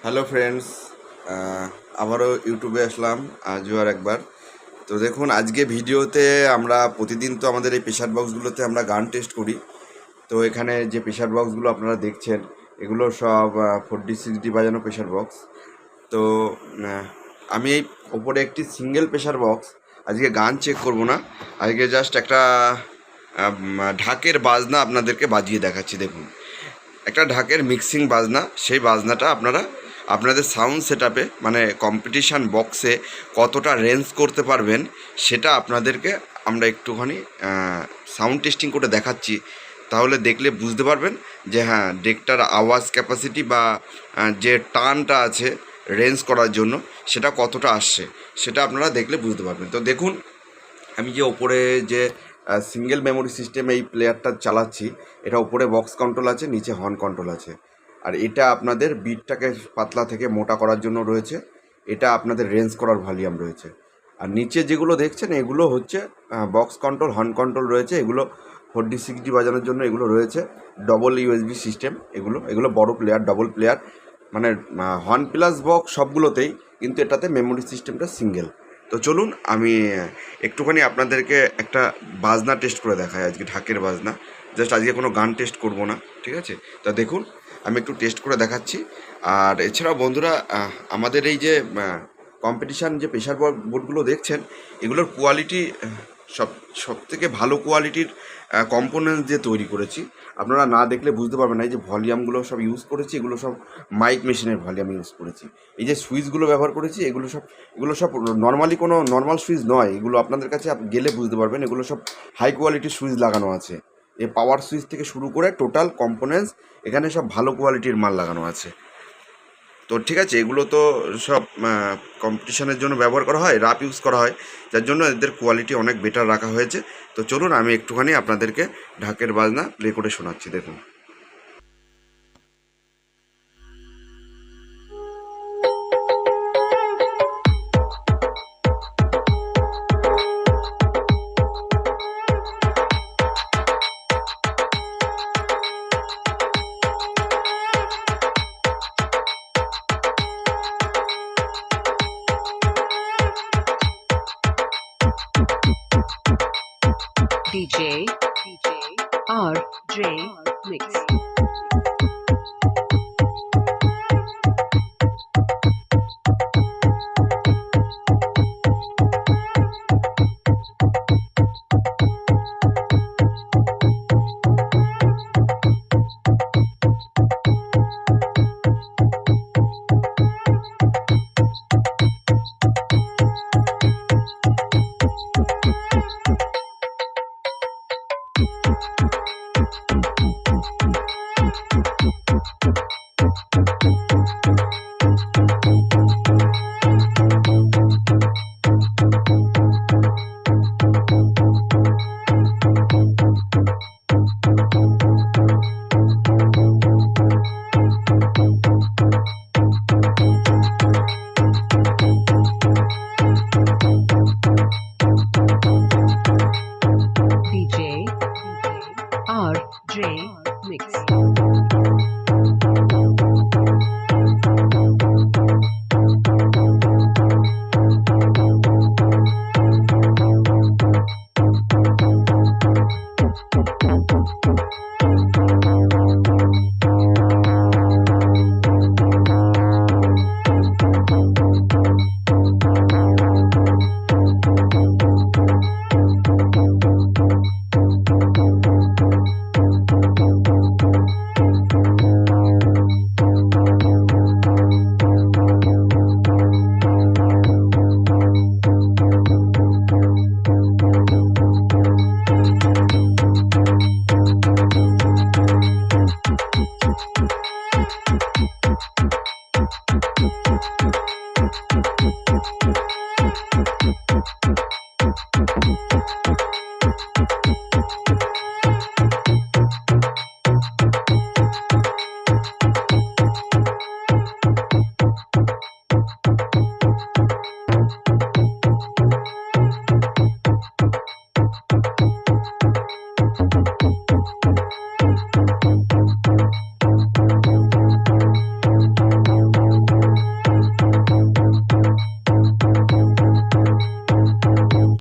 Hello friends, আবারও ইউটিউবে আসলাম আজও আর একবার। তো দেখুন, আজকে ভিডিওতে আমরা প্রতিদিন তো আমাদের এই প্রেশার বক্সগুলোতে আমরা গান টেস্ট করি। তো এখানে যে প্রেশার বক্সগুলো আপনারা দেখছেন, এগুলো সব 40-60 বাজানো প্রেশার বক্স। তো আমি এই ওপরে একটি সিঙ্গেল প্রেশার বক্স আজকে গান চেক করব না, আজকে জাস্ট একটা ঢাকের বাজনা আপনাদেরকে বাজিয়ে দেখাচ্ছি। দেখুন, একটা ঢাকের মিক্সিং বাজনা, সেই বাজনাটা আপনারা আপনাদের সাউন্ড সেটআপে মানে কম্পিটিশান বক্সে কতটা রেঞ্জ করতে পারবেন সেটা আপনাদেরকে আমরা একটুখানি সাউন্ড টেস্টিং করে দেখাচ্ছি। তাহলে দেখলে বুঝতে পারবেন যে হ্যাঁ, ডেকটার আওয়াজ ক্যাপাসিটি বা যে টানটা আছে রেঞ্জ করার জন্য সেটা কতটা আসছে, সেটা আপনারা দেখলে বুঝতে পারবেন। তো দেখুন, আমি যে ওপরে যে সিঙ্গেল মেমোরি সিস্টেম এই প্লেয়ারটা চালাচ্ছি, এটা উপরে বক্স কন্ট্রোল আছে, নিচে হর্ন কন্ট্রোল আছে। আর এটা আপনাদের বিটটাকে পাতলা থেকে মোটা করার জন্য রয়েছে, এটা আপনাদের রেঞ্জ করার ভলিউম রয়েছে। আর নিচে যেগুলো দেখছেন এগুলো হচ্ছে বক্স কন্ট্রোল, হর্ন কন্ট্রোল রয়েছে। এগুলো 40-60 বাজানোর জন্য এগুলো রয়েছে। ডবল ইউএসবি সিস্টেম, এগুলো বড় প্লেয়ার, ডবল প্লেয়ার, মানে হর্ন প্লাস বক্স সবগুলোতেই, কিন্তু এটাতে মেমোরি সিস্টেমটা সিঙ্গেল। তো চলুন আমি একটুখানি আপনাদেরকে একটা বাজনা টেস্ট করে দেখাই, আজকে ঢাকের বাজনা। জাস্ট আজকে কোনো গান টেস্ট করব না, ঠিক আছে? তা দেখুন, আমি একটু টেস্ট করে দেখাচ্ছি। আর এছাড়াও বন্ধুরা, আমাদের এই যে কম্পিটিশান যে প্রেশার বোর্ডগুলো দেখছেন, এগুলোর কোয়ালিটি সব থেকে ভালো কোয়ালিটির কম্পোনেন্টস দিয়ে তৈরি করেছি। আপনারা না দেখলে বুঝতে পারবেন না। এই যে ভলিউমগুলো সব ইউজ করেছি, এগুলো সব মাইক মেশিনের ভলিউম ইউজ করেছি। এই যে সুইচগুলো ব্যবহার করেছি, এগুলো সব নর্মালি কোনো নর্মাল সুইচ নয়। এগুলো আপনাদের কাছে গেলে বুঝতে পারবেন, এগুলো সব হাই কোয়ালিটির সুইচ লাগানো আছে। এই পাওয়ার সুইচ থেকে শুরু করে টোটাল কম্পোনেন্টস এখানে সব ভালো কোয়ালিটির মাল লাগানো আছে। তো ঠিক আছে, এগুলো তো সব কম্পিটিশানের জন্য ব্যবহার করা হয়, রাপ ইউজ করা হয়, যার জন্য এদের কোয়ালিটি অনেক বেটার রাখা হয়েছে। তো চলুন আমি একটুখানি আপনাদেরকে ঢাকের বাজনা প্লে করে শোনাচ্ছি। দেখুন, DJ RJ Mix. DJ RJ Mix.